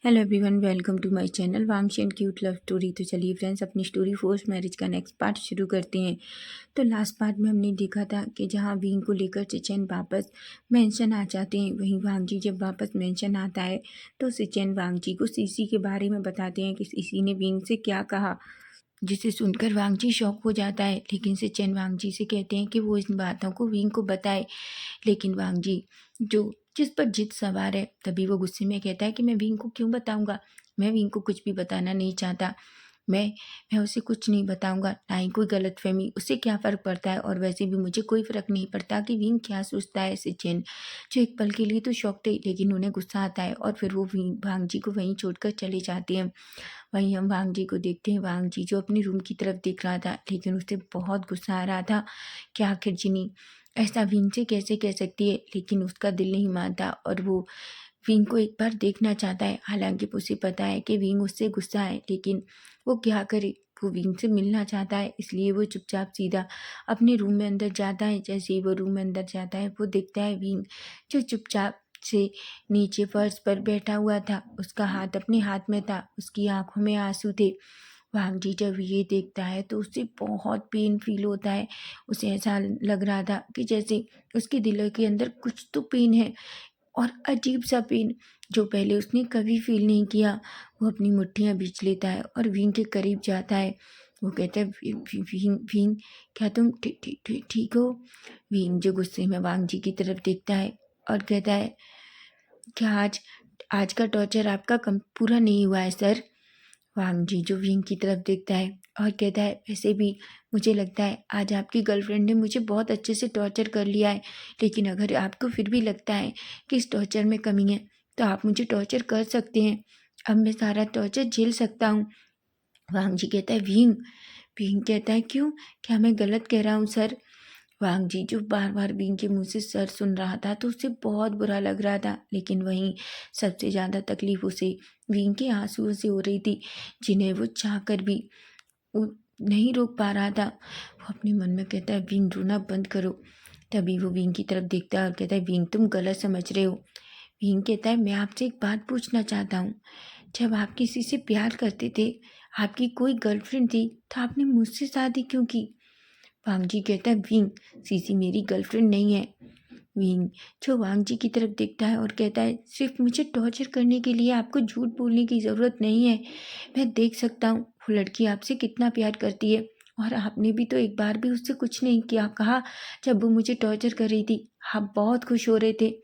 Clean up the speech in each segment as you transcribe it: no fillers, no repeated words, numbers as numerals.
Hello everyone, welcome to my channel Wangshi and cute love story. तो चलिए friends, अपनी story force marriage का next part शुरू करते हैं। तो लास्ट पार्ट में हमने देखा था कि जहां विंग को लेकर सिचेन वापस मेंशन आ जाते हैं, वहीं वांगजी जब वापस मेंशन आता है तो सिचेन वांगजी को सीसी के बारे में बताते हैं कि सीसी ने विंग से क्या कहा, जिसे सुनकर वांगजी शॉक हो जाता है। लेकिन सिचेन वांगजी से कहते हैं कि वो इन बातों को विंग को बताए, लेकिन वांगजी जो जिस पर जिद सवार है, तभी वो गुस्से में कहता है कि मैं विंग को क्यों बताऊंगा, मैं विंग को कुछ भी बताना नहीं चाहता। मैं मैं उसे कुछ नहीं बताऊंगा, ना ही कोई गलतफहमी, उससे क्या फ़र्क पड़ता है, और वैसे भी मुझे कोई फ़र्क नहीं पड़ता कि विंग क्या सोचता है। सिचेन जो एक पल के लिए तो शौक थे, लेकिन उन्हें गुस्सा आता है और फिर वो वांगजी को वहीं छोड़कर चले जाते हैं। वहीं हम वांगजी को देखते हैं, वांगजी जो अपनी रूम की तरफ देख रहा था, लेकिन उसे बहुत गुस्सा आ रहा था कि आखिर जिनी ऐसा विंग से कैसे कह सकती है। लेकिन उसका दिल नहीं मानता और वो विंग को एक बार देखना चाहता है। हालांकि उसे पता है कि विंग उससे गुस्सा है, लेकिन वो क्या करे, वो विंग से मिलना चाहता है। इसलिए वो चुपचाप सीधा अपने रूम में अंदर जाता है। जैसे ही वो रूम में अंदर जाता है, वो देखता है विंग जो चुपचाप से नीचे फर्श पर बैठा हुआ था। उसका हाथ अपने हाथ में था, उसकी आंखों में आंसू थे। वांगजी जब ये देखता है तो उसे बहुत पेन फील होता है। उसे ऐसा लग रहा था कि जैसे उसके दिल के अंदर कुछ तो पेन है, और अजीब सा पेन जो पहले उसने कभी फील नहीं किया। वो अपनी मुट्ठियाँ बींच लेता है और विंग के करीब जाता है। वो कहता है, विंग विंग, क्या तुम ठीक हो?" विंग जो गुस्से में वांगजी की तरफ देखता है और कहता है, क्या आज आज का टॉर्चर आपका कम पूरा नहीं हुआ है सर? वांगजी जो विंग की तरफ देखता है और कहता है, वैसे भी मुझे लगता है आज आपकी गर्लफ्रेंड ने मुझे बहुत अच्छे से टॉर्चर कर लिया है, लेकिन अगर आपको फिर भी लगता है कि इस टॉर्चर में कमी है, तो आप मुझे टॉर्चर कर सकते हैं। अब मैं सारा टॉर्चर झेल सकता हूँ। वांगजी कहता है, विंग। विंग कहता है, क्यों, क्या मैं गलत कह रहा हूँ सर? वांगजी जो बार बार विंग के मुंह से सर सुन रहा था तो उसे बहुत बुरा लग रहा था, लेकिन वहीं सबसे ज़्यादा तकलीफ उसे विंग के आंसुओं से हो रही थी, जिन्हें वो चाह कर भी वो नहीं रोक पा रहा था। वो अपने मन में कहता है, विंग रोना बंद करो। तभी वो विंग की तरफ देखता है और कहता है, विंग तुम गलत समझ रहे हो। विंग कहता है, मैं आपसे एक बात पूछना चाहता हूँ, जब आप किसी से प्यार करते थे, आपकी कोई गर्लफ्रेंड थी, तो आपने मुझसे शादी क्यों की? वांगजी कहता है, विंग, सीसी मेरी गर्लफ्रेंड नहीं है। विंग जो वांगजी की तरफ देखता है और कहता है, सिर्फ मुझे टॉर्चर करने के लिए आपको झूठ बोलने की ज़रूरत नहीं है। मैं देख सकता हूँ वो लड़की आपसे कितना प्यार करती है, और आपने भी तो एक बार भी उससे कुछ नहीं किया कहा। जब वो मुझे टॉर्चर कर रही थी, आप बहुत खुश हो रहे थे।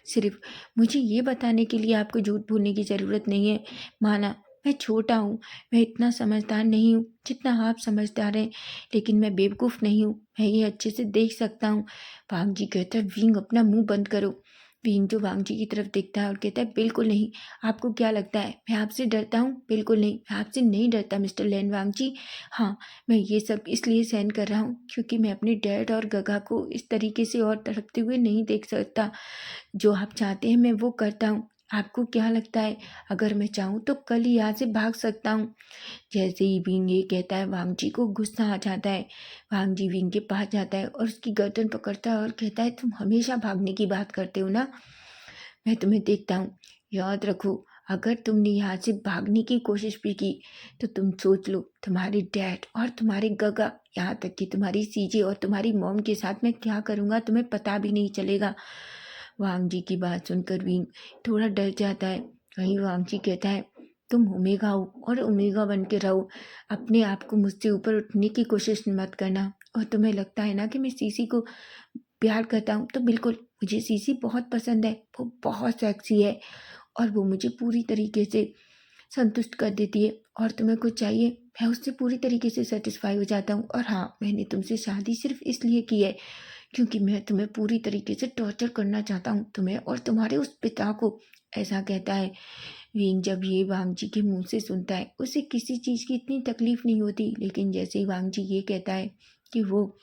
सिर्फ मुझे ये बताने के लिए आपको झूठ बोलने की ज़रूरत नहीं है। माना मैं छोटा हूँ, मैं इतना समझदार नहीं हूँ जितना आप समझदार हैं, लेकिन मैं बेवकूफ़ नहीं हूँ, मैं ये अच्छे से देख सकता हूँ। वांगजी कहता है, विंग अपना मुंह बंद करो। विंग जो वांगजी की तरफ देखता है और कहता है, बिल्कुल नहीं। आपको क्या लगता है मैं आपसे डरता हूँ? बिल्कुल नहीं, मैं आपसे नहीं डरता मिस्टर लैन वांगजी। हाँ, मैं ये सब इसलिए सहन कर रहा हूँ क्योंकि मैं अपने डैड और गगा को इस तरीके से और तड़पते हुए नहीं देख सकता। जो आप चाहते हैं मैं वो करता हूँ। आपको क्या लगता है, अगर मैं चाहूँ तो कल ही यहाँ से भाग सकता हूँ? जैसे ही विंग ये कहता है, वांगजी को गुस्सा आ जाता है। वांगजी विंग के पास जाता है और उसकी गर्दन पकड़ता है और कहता है, तुम हमेशा भागने की बात करते हो ना, मैं तुम्हें देखता हूँ। याद रखो, अगर तुमने यहाँ से भागने की कोशिश भी की तो तुम सोच लो, तुम्हारे डैड और तुम्हारे गगा, यहाँ तक कि तुम्हारी सीजे और तुम्हारी मॉम के साथ मैं क्या करूँगा तुम्हें पता भी नहीं चलेगा। वांगजी की बात सुनकर विंग थोड़ा डर जाता है। वहीं वांगजी कहता है, तुम ओमेगा हो और ओमेगा बन के रहो, अपने आप को मुझसे ऊपर उठने की कोशिश मत करना। और तुम्हें लगता है ना कि मैं सीसी को प्यार करता हूँ, तो बिल्कुल, मुझे सीसी बहुत पसंद है, वो बहुत सेक्सी है और वो मुझे पूरी तरीके से संतुष्ट कर देती है। और तुम्हें कुछ चाहिए, मैं उससे पूरी तरीके से सेटिस्फाई हो जाता हूँ। और हाँ, मैंने तुमसे शादी सिर्फ इसलिए की है क्योंकि मैं तुम्हें पूरी तरीके से टॉर्चर करना चाहता हूँ, तुम्हें और तुम्हारे उस पिता को। ऐसा कहता है। विंग जब ये वांगजी के मुंह से सुनता है, उसे किसी चीज़ की इतनी तकलीफ नहीं होती, लेकिन जैसे ही वांगजी ये कहता है कि वो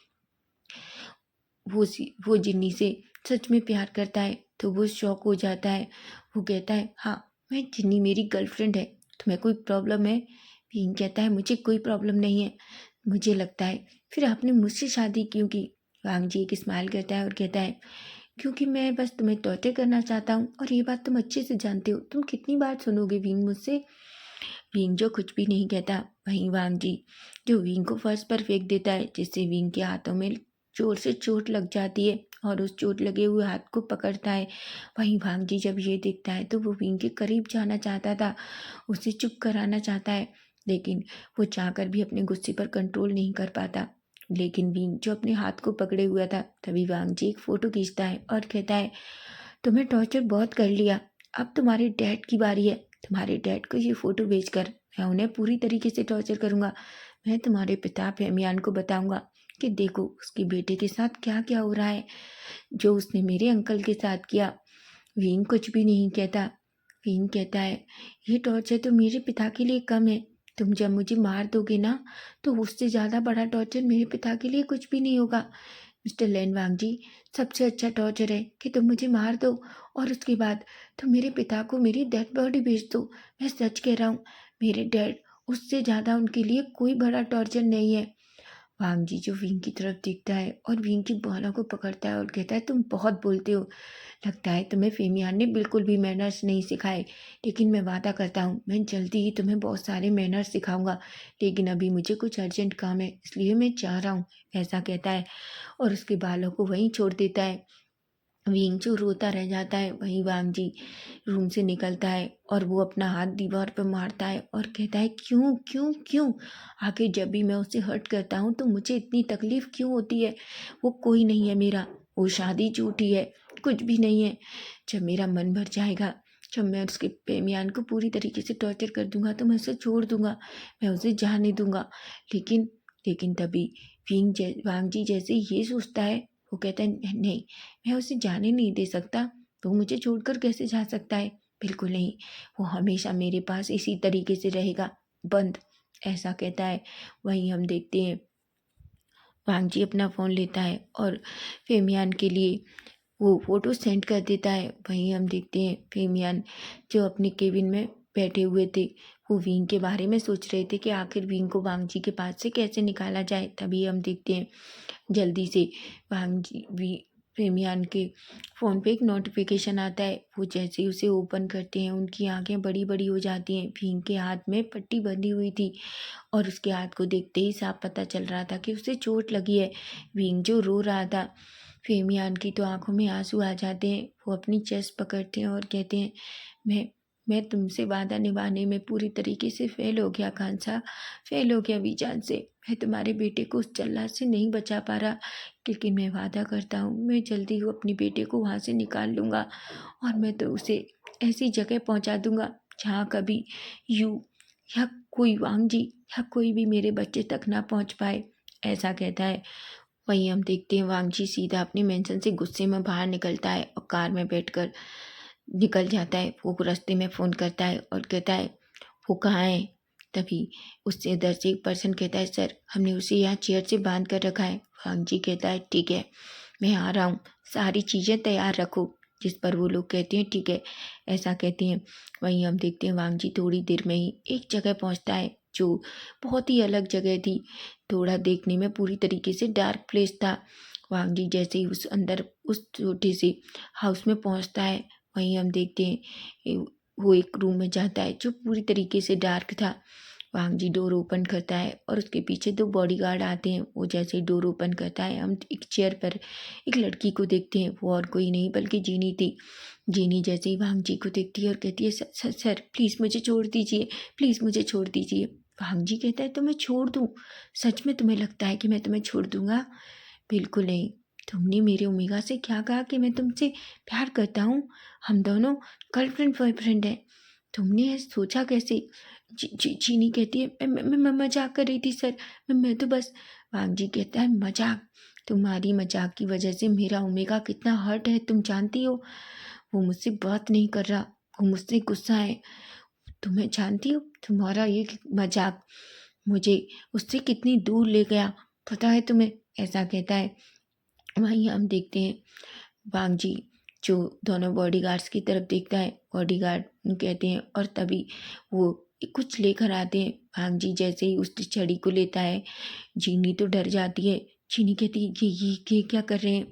जिन्नी से सच में प्यार करता है, तो वो शॉक हो जाता है। वो कहता है, हाँ, मैं जिन्नी मेरी गर्लफ्रेंड है, तुम्हें कोई प्रॉब्लम है? विंग कहता है, मुझे कोई प्रॉब्लम नहीं है। मुझे लगता है, फिर आपने मुझसे शादी क्यों की? वांगजी एक स्माइल करता है और कहता है, क्योंकि मैं बस तुम्हें टॉर्चर करना चाहता हूँ और ये बात तुम अच्छे से जानते हो। तुम कितनी बार सुनोगे विंग मुझसे? विंग जो कुछ भी नहीं कहता, वहीं वांग जी जो विंग को फर्श पर फेंक देता है, जिससे विंग के हाथों में जोर से चोट लग जाती है और उस चोट लगे हुए हाथ को पकड़ता है। वहीं वांग जी जब ये देखता है तो वो विंग के करीब जाना चाहता था, उसे चुप कराना चाहता है, लेकिन वो चाहकर भी अपने गुस्से पर कंट्रोल नहीं कर पाता। लेकिन विंग जो अपने हाथ को पकड़े हुआ था, तभी वांग जी एक फोटो खींचता है और कहता है, तुम्हें टॉर्चर बहुत कर लिया, अब तुम्हारे डैड की बारी है। तुम्हारे डैड को ये फ़ोटो भेजकर मैं उन्हें पूरी तरीके से टॉर्चर करूँगा। मैं तुम्हारे पिता फेमियान को बताऊँगा कि देखो उसके बेटे के साथ क्या क्या हो रहा है, जो उसने मेरे अंकल के साथ किया। वीन कुछ भी नहीं कहता। वीन कहता है, ये टॉर्चर तो मेरे पिता के लिए कम है। तुम जब मुझे मार दोगे ना, तो उससे ज़्यादा बड़ा टॉर्चर मेरे पिता के लिए कुछ भी नहीं होगा। मिस्टर लैनवांग जी, सबसे अच्छा टॉर्चर है कि तुम मुझे मार दो और उसके बाद तुम मेरे पिता को मेरी डेड बॉडी भेज दो। मैं सच कह रहा हूँ, मेरे डैड, उससे ज़्यादा उनके लिए कोई बड़ा टॉर्चर नहीं है। वांग जी जो विंग की तरफ देखता है और विंग की बालों को पकड़ता है और कहता है, तुम बहुत बोलते हो। लगता है तुम्हें फेमियान ने बिल्कुल भी मैनर्स नहीं सिखाए, लेकिन मैं वादा करता हूँ मैं जल्दी ही तुम्हें बहुत सारे मैनर्स सिखाऊंगा। लेकिन अभी मुझे कुछ अर्जेंट काम है, इसलिए मैं जा रहा हूँ। ऐसा कहता है और उसके बालों को वहीं छोड़ देता है। विंग जो रोता रह जाता है, वहीं वांग जी रूम से निकलता है और वो अपना हाथ दीवार पर मारता है और कहता है, क्यों क्यों क्यों? आखिर जब भी मैं उसे हर्ट करता हूँ तो मुझे इतनी तकलीफ क्यों होती है? वो कोई नहीं है मेरा, वो शादी झूठी है, कुछ भी नहीं है। जब मेरा मन भर जाएगा, जब मैं उसके प्रेमियान को पूरी तरीके से टॉर्चर कर दूंगा तो मैं उसे छोड़ दूंगा, मैं उसे जाने दूंगा। लेकिन लेकिन तभी वांग जी जैसे ये सोचता है, वो कहता है, नहीं, मैं उसे जाने नहीं दे सकता। वो मुझे छोड़कर कैसे जा सकता है? बिल्कुल नहीं, वो हमेशा मेरे पास इसी तरीके से रहेगा, बंद। ऐसा कहता है। वहीं हम देखते हैं वांग जी अपना फ़ोन लेता है और फेमियान के लिए वो फ़ोटो सेंड कर देता है। वहीं हम देखते हैं फेमियान जो अपने केबिन में बैठे हुए थे, वो विंग के बारे में सोच रहे थे कि आखिर विंग को वांग जी के पास से कैसे निकाला जाए। तभी हम देखते हैं जल्दी से वांग जी भी फेमियान के फ़ोन पे एक नोटिफिकेशन आता है। वो जैसे ही उसे ओपन करते हैं, उनकी आंखें बड़ी बड़ी हो जाती हैं। विंग के हाथ में पट्टी बंधी हुई थी और उसके हाथ को देखते ही साफ पता चल रहा था कि उसे चोट लगी है। विंग जो रो रहा था, फेमियान की तो आंखों में आंसू आ जाते हैं। वो अपनी चेस्ट पकड़ते हैं और कहते हैं, मैं मैं तुमसे वादा निभाने में पूरी तरीके से फेल हो गया खान साहब, फेल हो गया वीजान से। मैं तुम्हारे बेटे को उस जल्लाद से नहीं बचा पा रहा, लेकिन मैं वादा करता हूँ मैं जल्दी ही अपने बेटे को वहाँ से निकाल लूँगा और मैं तो उसे ऐसी जगह पहुँचा दूँगा जहाँ कभी यू या कोई वांग जी या कोई भी मेरे बच्चे तक ना पहुँच पाए। ऐसा कहता है। वहीं हम देखते हैं वांग जी सीधा अपने मेंशन से गुस्से में बाहर निकलता है और कार में बैठकर निकल जाता है। वो रास्ते में फ़ोन करता है और कहता है, वो कहाँ है? तभी उससे इधर से एक पर्सन कहता है, सर हमने उसे यहाँ चेयर से बांध कर रखा है। वांग जी कहता है, ठीक है, मैं आ रहा हूँ, सारी चीज़ें तैयार रखो। जिस पर वो लोग कहते हैं, ठीक है। ऐसा कहते हैं। वहीं हम देखते हैं वांग जी थोड़ी देर में ही एक जगह पहुँचता है जो बहुत ही अलग जगह थी। थोड़ा देखने में पूरी तरीके से डार्क प्लेस था। वांग जी जैसे ही उस अंदर उस छोटे से हाउस में पहुँचता है, वहीं हम देखते हैं वो एक रूम में जाता है जो पूरी तरीके से डार्क था। वांग जी डोर ओपन करता है और उसके पीछे दो बॉडीगार्ड आते हैं। वो जैसे ही डोर ओपन करता है, हम एक चेयर पर एक लड़की को देखते हैं। वो और कोई नहीं बल्कि जीनी थी। जीनी जैसे ही वांग जी को देखती है और कहती है, सर सर सर प्लीज़ मुझे छोड़ दीजिए, प्लीज़ मुझे छोड़ दीजिए। वांग जी कहता है, तो मैं छोड़ दूँ? सच में तुम्हें लगता है कि मैं तुम्हें छोड़ दूंगा? बिल्कुल नहीं। तुमने मेरे ओमेगा से क्या कहा कि मैं तुमसे प्यार करता हूँ? हम दोनों गर्लफ्रेंड बॉयफ्रेंड हैं। तुमने ये सोचा कैसे? चीनी कहती है, मैं मजाक कर रही थी सर, मैं तो बस। वांग जी कहता है, मजाक? तुम्हारी मजाक की वजह से मेरा ओमेगा कितना हर्ट है तुम जानती हो। वो मुझसे बात नहीं कर रहा, वो मुझसे गुस्सा है। तुम्हें जानती हो, तुम्हारा ये मजाक मुझे उससे कितनी दूर ले गया, पता है तुम्हें? ऐसा कहता है। वहीं हम देखते हैं वांग जी जो दोनों बॉडीगार्ड्स की तरफ देखता है। बॉडीगार्ड कहते हैं और तभी वो कुछ लेकर आते हैं। वांग जी जैसे ही उस छड़ी को लेता है, जीनी तो डर जाती है। चीनी कहती है, ये क्या कर रहे हैं?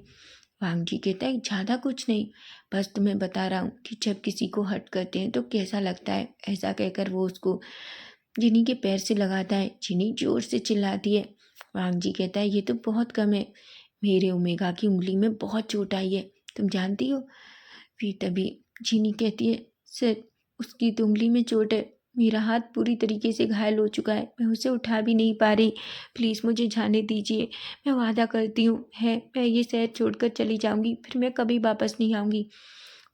वांग जी कहता है ज़्यादा कुछ नहीं, बस तुम्हें बता रहा हूँ कि जब किसी को हर्ट करते हैं तो कैसा लगता है। ऐसा कहकर वो उसको जिनी के पैर से लगाता है। जिनी जोर से चिल्लाती है। वांग जी कहता है ये तो बहुत कम है, मेरे ओमेगा की उंगली में बहुत चोट आई है, तुम जानती हो। फिर तभी जिनी कहती है सर, उसकी तो उंगली में चोट है, मेरा हाथ पूरी तरीके से घायल हो चुका है, मैं उसे उठा भी नहीं पा रही, प्लीज़ मुझे जाने दीजिए। मैं वादा करती हूँ है मैं ये शहर छोड़कर चली जाऊँगी, फिर मैं कभी वापस नहीं आऊँगी।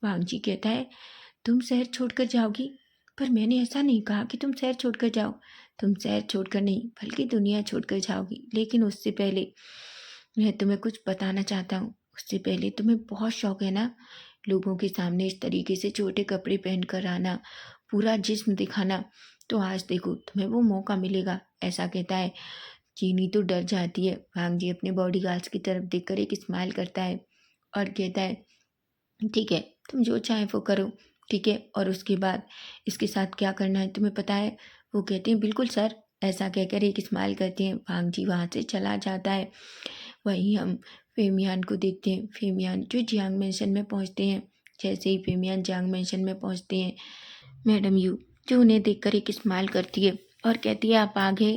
वांग जी कहता है तुम शहर छोड़कर जाओगी, पर मैंने ऐसा नहीं कहा कि तुम शहर छोड़कर जाओ। तुम शहर छोड़कर नहीं बल्कि दुनिया छोड़कर जाओगी, लेकिन उससे पहले मैं तुम्हें कुछ बताना चाहता हूँ। उससे पहले तुम्हें बहुत शौक है ना लोगों के सामने इस तरीके से छोटे कपड़े पहन कर आना, पूरा जिस्म दिखाना। तो आज देखो तुम्हें वो मौका मिलेगा। ऐसा कहता है। चीनी तो डर जाती है। वांग जी अपने बॉडीगार्ड्स की तरफ देखकर एक स्माइल करता है और कहता है ठीक है, तुम जो चाहे वो करो, ठीक है। और उसके बाद इसके साथ क्या करना है तुम्हें पता है। वो कहते हैं बिल्कुल सर। ऐसा कहकर एक स्माइल करते हैं। वांग जी वहाँ से चला जाता है। वहीं हम फेमियान को देखते हैं। फेमियान जो जियांग मेंशन में पहुँचते हैं। जैसे ही फेमियान जियांग मेंशन में पहुँचते हैं, मैडम यू जो उन्हें देखकर एक स्माइल करती है और कहती है आप आ गए।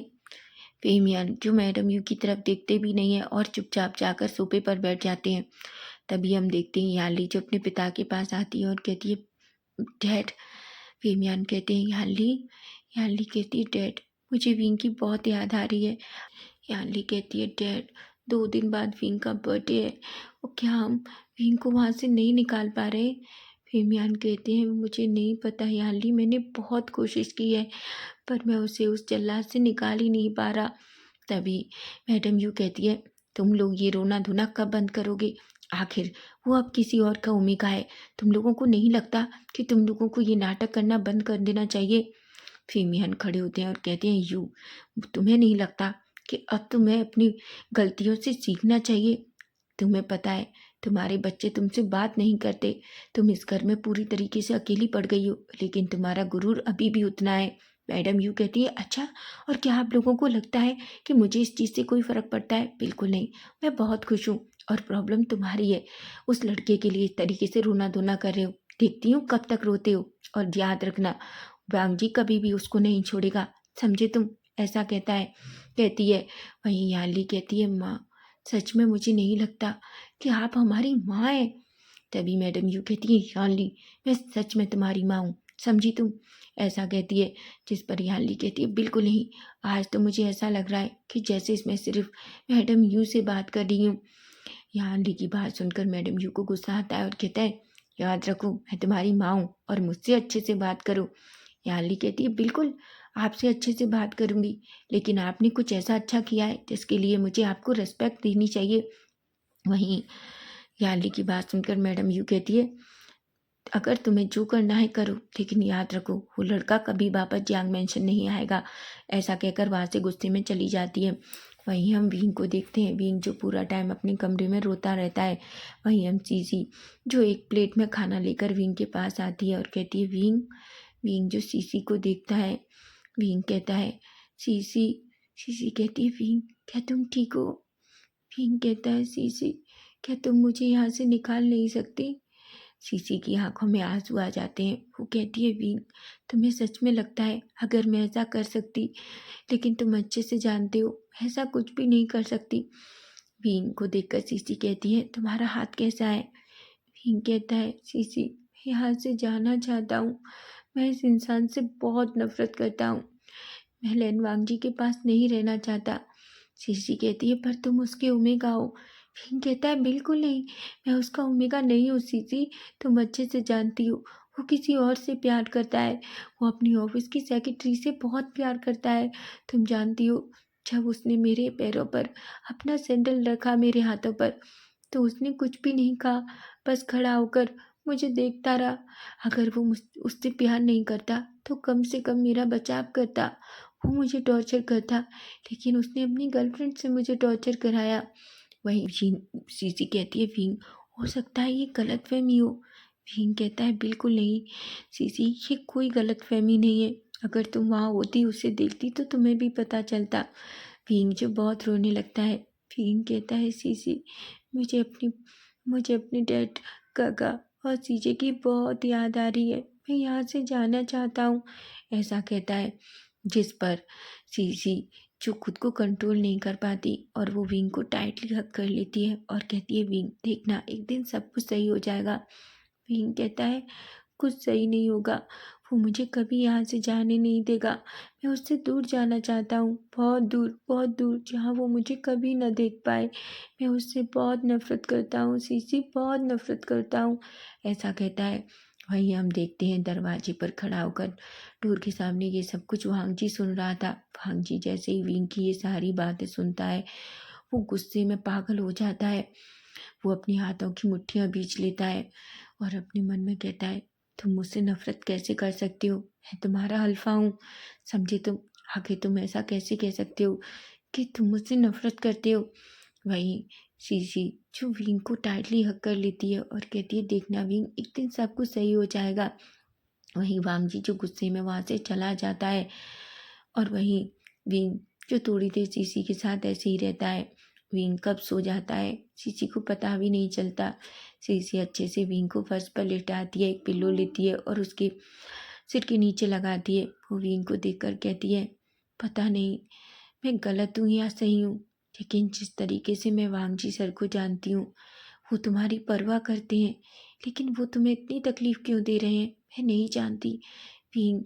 फेमियान जो मैडम यू की तरफ देखते भी नहीं है और चुपचाप जाकर सोफे पर बैठ जाते हैं। तभी हम देखते हैं याली जो अपने पिता के पास आती है और कहती है डैड। फेमियान कहते हैं याली। याली कहती है डैड, मुझे विंग की बहुत याद आ रही है। याली कहती है डैड, 2 दिन बाद विंग का बर्थडे है और क्या हम विंग को वहाँ से नहीं निकाल पा रहे। फेमियान कहते हैं मुझे नहीं पता याली, मैंने बहुत कोशिश की है पर मैं उसे उस जल्लाद से निकाल ही नहीं पा रहा। तभी मैडम यू कहती है तुम लोग ये रोना धोना कब बंद करोगे। आखिर वो अब किसी और का ओमेगा है। तुम लोगों को नहीं लगता कि तुम लोगों को ये नाटक करना बंद कर देना चाहिए। फेमियन खड़े होते हैं और कहते हैं यू, तुम्हें नहीं लगता कि अब तुम्हें अपनी गलतियों से सीखना चाहिए। तुम्हें पता है तुम्हारे बच्चे तुमसे बात नहीं करते, तुम इस घर में पूरी तरीके से अकेली पड़ गई हो, लेकिन तुम्हारा गुरूर अभी भी उतना है। मैडम यू कहती है अच्छा, और क्या आप लोगों को लगता है कि मुझे इस चीज़ से कोई फ़र्क पड़ता है। बिल्कुल नहीं, मैं बहुत खुश हूँ और प्रॉब्लम तुम्हारी है। उस लड़के के लिए इस तरीके से रोना धोना कर रहे हो, देखती हूँ कब तक रोते हो। और याद रखना वांग जी कभी भी उसको नहीं छोड़ेगा, समझे तुम। ऐसा कहता है। कहती है वहीं याली कहती है माँ, सच में मुझे नहीं लगता कि आप हमारी माँ हैं। तभी मैडम यू कहती है याली, मैं सच में तुम्हारी माँ हूँ, समझी तुम। ऐसा कहती है। जिस पर याली कहती है बिल्कुल नहीं, आज तो मुझे ऐसा लग रहा है कि जैसे इसमें सिर्फ मैडम यू से बात कर रही हूँ। याली की बात सुनकर मैडम यू को गुस्सा आता है और कहता है याद रखो मैं तुम्हारी माँ हूँ और मुझसे अच्छे से बात करो। याली कहती है बिल्कुल, आपसे अच्छे से बात करूँगी, लेकिन आपने कुछ ऐसा अच्छा किया है जिसके लिए मुझे आपको रिस्पेक्ट देनी चाहिए। वहीं याली की बात सुनकर मैडम यू कहती है अगर तुम्हें जो करना है करो, लेकिन याद रखो वो लड़का कभी वापस जियांग मेंशन नहीं आएगा। ऐसा कहकर वहाँ से गुस्से में चली जाती है। वहीं हम विंग को देखते हैं। विंग जो पूरा टाइम अपने कमरे में रोता रहता है। वहीं हम सीसी जो एक प्लेट में खाना लेकर विंग के पास आती है और कहती है विंग। विंग जो सीसी को देखता है। विंग कहता है सीसी। सीसी कहती है विंग, क्या तुम ठीक हो। विंग कहता है सीसी, क्या तुम मुझे यहाँ से निकाल नहीं सकती। सीसी की आंखों में आंसू आ जाते हैं। वो कहती है विंग, तुम्हें सच में लगता है अगर मैं ऐसा कर सकती, लेकिन तुम अच्छे से जानते हो ऐसा कुछ भी नहीं कर सकती। विंग को देखकर सीसी कहती है तुम्हारा हाथ कैसा है। विंग कहता है सीसी, मैं यहाँ से जाना चाहता हूँ, मैं इस इंसान से बहुत नफरत करता हूँ, मैं लैन वांगजी के पास नहीं रहना चाहता। सीसी कहती है पर तुम उसके ओमेगा हो। फिंग कहता है बिल्कुल नहीं, मैं उसका ओमेगा नहीं हूँ सीसी, तुम अच्छे से जानती हो वो किसी और से प्यार करता है, वो अपनी ऑफिस की सेक्रेटरी से बहुत प्यार करता है। तुम जानती हो जब उसने मेरे पैरों पर अपना सैंडल रखा मेरे हाथों पर, तो उसने कुछ भी नहीं कहा, बस खड़ा होकर मुझे देखता रहा। अगर वो उससे प्यार नहीं करता तो कम से कम मेरा बचाव करता। वो मुझे टॉर्चर करता, लेकिन उसने अपनी गर्लफ्रेंड से मुझे टॉर्चर कराया। वहीं सीसी कहती है विंग, हो सकता है ये गलतफहमी हो। विंग कहता है बिल्कुल नहीं सीसी, ये कोई गलतफहमी नहीं है, अगर तुम वहाँ होती उसे देखती तो तुम्हें भी पता चलता। विंग जो बहुत रोने लगता है। विंग कहता है सीसी, मुझे अपनी मुझे अपने डैड, काका और जीजे की बहुत याद आ रही है। मैं यहाँ से जाना चाहता हूँ, ऐसा कहता है। जिस पर सीसी जो खुद को कंट्रोल नहीं कर पाती और वो विंग को टाइटली हग कर लेती है और कहती है, विंग देखना एक दिन सब कुछ सही हो जाएगा। विंग कहता है, कुछ सही नहीं होगा, वो मुझे कभी यहाँ से जाने नहीं देगा। मैं उससे दूर जाना चाहता हूँ, बहुत दूर, जहाँ वो मुझे कभी न देख पाए। मैं उससे बहुत नफरत करता हूँ सीसी, बहुत नफरत करता हूँ, ऐसा कहता है। वहीं हम देखते हैं दरवाजे पर खड़ा होकर डोर के सामने ये सब कुछ वांगजी सुन रहा था। वांगजी जैसे ही विंग की ये सारी बातें सुनता है, वो गुस्से में पागल हो जाता है। वो अपने हाथों की मुट्ठियां बींच लेता है और अपने मन में कहता है, तुम मुझसे नफरत कैसे कर सकते हो? मैं तुम्हारा हल्फा हूँ, समझे तुम? आगे तुम ऐसा कैसे कह सकते हो कि तुम मुझसे नफरत करते हो? वहीं सीसी जो विंग को टाइटली हक कर लेती है और कहती है, देखना विंग एक दिन सब कुछ सही हो जाएगा। वहीं वांगजी जो गुस्से में वहां से चला जाता है और वहीं विंग जो थोड़ी देर सीसी के साथ ऐसे ही रहता है। विंग कब सो जाता है सीसी को पता भी नहीं चलता। सीसी अच्छे से विंग को फर्श पर लेटाती है, एक पिल्लो लेती है और उसके सिर के नीचे लगाती है। वो विंग को देखकर कहती है, पता नहीं मैं गलत हूँ या सही हूँ, लेकिन जिस तरीके से मैं वांगजी सर को जानती हूँ, वो तुम्हारी परवाह करते हैं, लेकिन वो तुम्हें इतनी तकलीफ क्यों दे रहे हैं? मैं नहीं जानती विंग,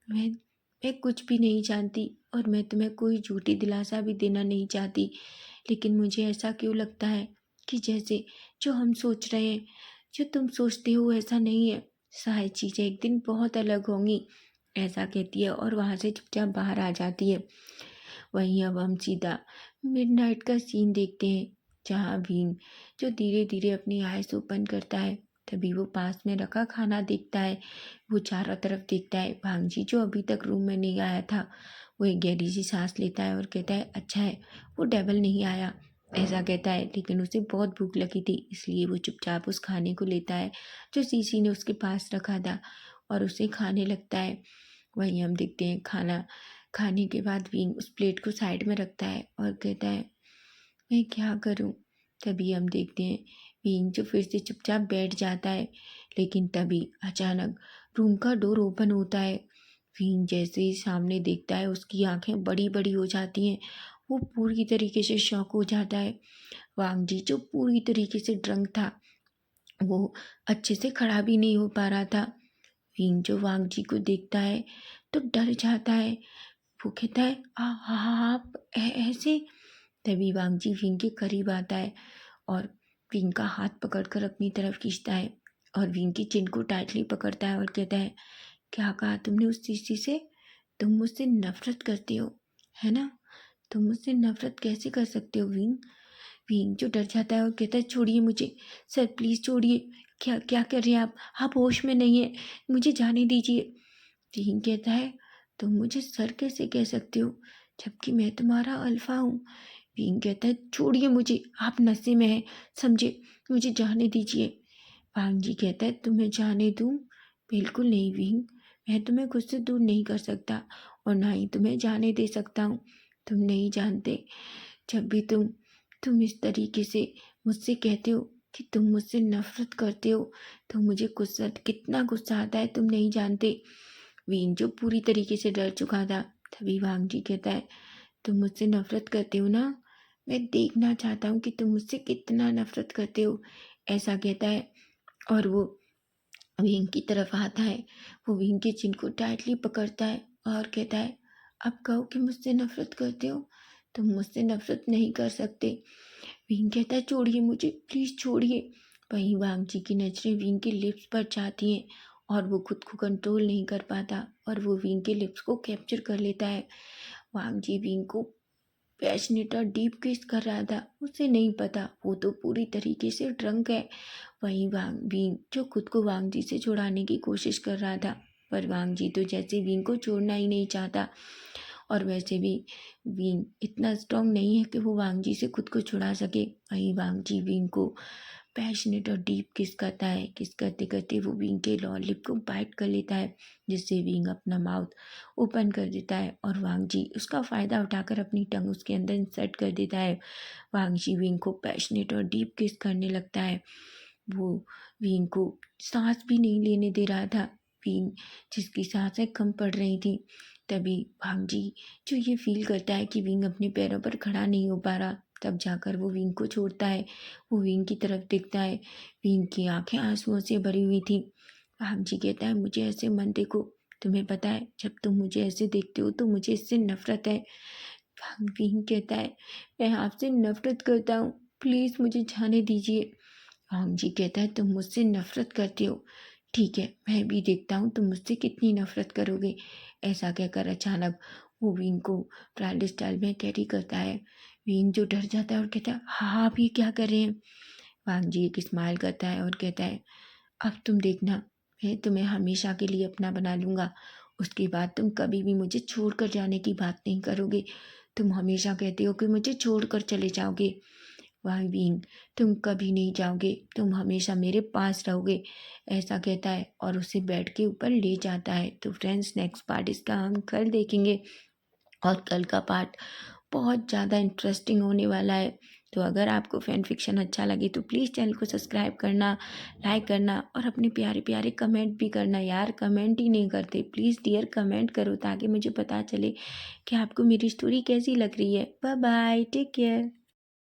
मैं कुछ भी नहीं जानती और मैं तुम्हें कोई झूठी दिलासा भी देना नहीं चाहती, लेकिन मुझे ऐसा क्यों लगता है कि जैसे जो हम सोच रहे हैं, जो तुम सोचते हो ऐसा नहीं है। शायद चीज़ें एक दिन बहुत अलग होंगी, ऐसा कहती है और वहाँ से चुपचाप बाहर आ जाती है। वहीं अब हम सीधा मिडनाइट का सीन देखते हैं, जहाँ भीम जो धीरे धीरे अपनी आइज़ ओपन करता है। तभी वो पास में रखा खाना देखता है। वो चारों तरफ देखता है। भांगजी जो अभी तक रूम में नहीं आया था, वो एक गहरी सी सांस लेता है और कहता है, अच्छा है वो डेविल नहीं आया, ऐसा कहता है। लेकिन उसे बहुत भूख लगी थी, इसलिए वो चुपचाप उस खाने को लेता है जो सीसी ने उसके पास रखा था और उसे खाने लगता है। वहीं हम देखते हैं खाना खाने के बाद विंग उस प्लेट को साइड में रखता है और कहता है, मैं क्या करूं? तभी हम देखते हैं विंग जो फिर से चुपचाप बैठ जाता है, लेकिन तभी अचानक रूम का डोर ओपन होता है। विंग जैसे ही सामने देखता है, उसकी आंखें बड़ी बड़ी हो जाती हैं। वो पूरी तरीके से शॉक हो जाता है। वांगजी जो पूरी तरीके से ड्रंक था, वो अच्छे से खड़ा भी नहीं हो पा रहा था। विंग जो वांगजी को देखता है तो डर जाता है। वो कहता है, आप ऐसे? तभी वांगजी विंग के करीब आता है और विंग का हाथ पकड़कर अपनी तरफ खींचता है और विंग की चिन को टाइटली पकड़ता है और कहता है, क्या कहा तुमने उस चीज़ी से? तुम मुझसे नफरत करते हो, है ना? तुम मुझसे नफरत कैसे कर सकते हो विंग? विंग जो डर जाता है और कहता है, छोड़िए मुझे सर, प्लीज़ छोड़िए। क्या क्या कर रहे हैं आप होश में नहीं है, मुझे जाने दीजिए। विंग कहता है, तुम मुझे सर कैसे कह सकते हो जबकि मैं तुम्हारा अल्फा हूँ? विंग कहता है, छोड़िए मुझे, आप नशे में हैं, समझे, मुझे जाने दीजिए। भांजी कहता है, तुम्हें जाने दूँ? बिल्कुल नहीं विंग, मैं तुम्हें खुद से दूर नहीं कर सकता और ना ही तुम्हें जाने दे सकता हूँ। तुम नहीं जानते, जब भी तुम इस तरीके से मुझसे कहते हो कि तुम मुझसे नफरत करते हो, तो मुझे गुस्सा, कितना गुस्सा आता है तुम नहीं जानते। वीन जो पूरी तरीके से डर चुका था, तभी वांगजी कहता है, तुम मुझसे नफरत करते हो ना? मैं देखना चाहता हूँ कि तुम मुझसे कितना नफरत करते हो, ऐसा कहता है। और वो विंग की तरफ आता है। वो विंग के चिन को टाइटली पकड़ता है और कहता है, अब कहो कि मुझसे नफरत करते हो? तुम मुझसे नफरत नहीं कर सकते। विंग कहता है, छोड़िए मुझे, प्लीज़ छोड़िए। वहीं वांगजी की नजरें विंग के लिप्स पर जाती हैं और वो खुद को कंट्रोल नहीं कर पाता और वो विंग के लिप्स को कैप्चर कर लेता है। वांगजी विंग को पैशनेट और डीप किस कर रहा था, उसे नहीं पता, वो तो पूरी तरीके से ड्रंक है। वहीं विंग जो खुद को वांगजी से छुड़ाने की कोशिश कर रहा था, पर वांगजी तो जैसे विंग को छोड़ना ही नहीं चाहता। और वैसे भी विंग इतना स्ट्रांग नहीं है कि वो वांगजी से खुद को छुड़ा सके। वहीं वांगजी विंग को पैशनेट और डीप किस करता है। किस करते करते वो विंग के लॉ लिप को बाइट कर लेता है, जिससे विंग अपना माउथ ओपन कर देता है और वांग जी उसका फ़ायदा उठाकर अपनी टंग उसके अंदर इंसर्ट कर देता है। वांग जी विंग को पैशनेट और डीप किस करने लगता है। वो विंग को सांस भी नहीं लेने दे रहा था। विंग जिसकी सांसें कम पड़ रही थी, तभी वांग जी जो ये फील करता है कि विंग अपने पैरों पर खड़ा नहीं हो पा रहा, तब जाकर वो विंग को छोड़ता है। वो विंग की तरफ देखता है। विंग की आंखें आंसुओं से भरी हुई थी। वांग जी कहता है, मुझे ऐसे मत देखो। तुम्हें पता है, जब तुम मुझे ऐसे देखते हो तो मुझे इससे नफरत है। वांग विंग कहता है, मैं आपसे नफरत करता हूँ, प्लीज़ मुझे जाने दीजिए। वांग जी कहता है, तुम मुझसे नफरत करते हो। ठीक है, मैं भी देखता हूँ तुम मुझसे कितनी नफरत करोगे। ऐसा कहकर अचानक वो विंग को ट्रायल स्टाइल में कैरी करता है। विंग जो डर जाता है और कहता है, हाँ आप ये क्या कर रहे हैं। वांग जी एक स्माइल करता है और कहता है, अब तुम देखना, मैं तुम्हें हमेशा के लिए अपना बना लूँगा। उसके बाद तुम कभी भी मुझे छोड़कर जाने की बात नहीं करोगे। तुम हमेशा कहते हो कि मुझे छोड़कर चले जाओगे। वाई बीइंग, तुम कभी नहीं जाओगे, तुम हमेशा मेरे पास रहोगे। ऐसा कहता है और उसे बेड के ऊपर ले जाता है। तो फ्रेंड्स, नेक्स्ट पार्ट इसका हम कल देखेंगे और कल का पार्ट बहुत ज़्यादा इंटरेस्टिंग होने वाला है। तो अगर आपको फैन फिक्शन अच्छा लगे तो प्लीज़ चैनल को सब्सक्राइब करना, लाइक करना और अपने प्यारे प्यारे कमेंट भी करना। यार कमेंट ही नहीं करते, प्लीज़ डियर कमेंट करो ताकि मुझे पता चले कि आपको मेरी स्टोरी कैसी लग रही है। Bye bye, take care.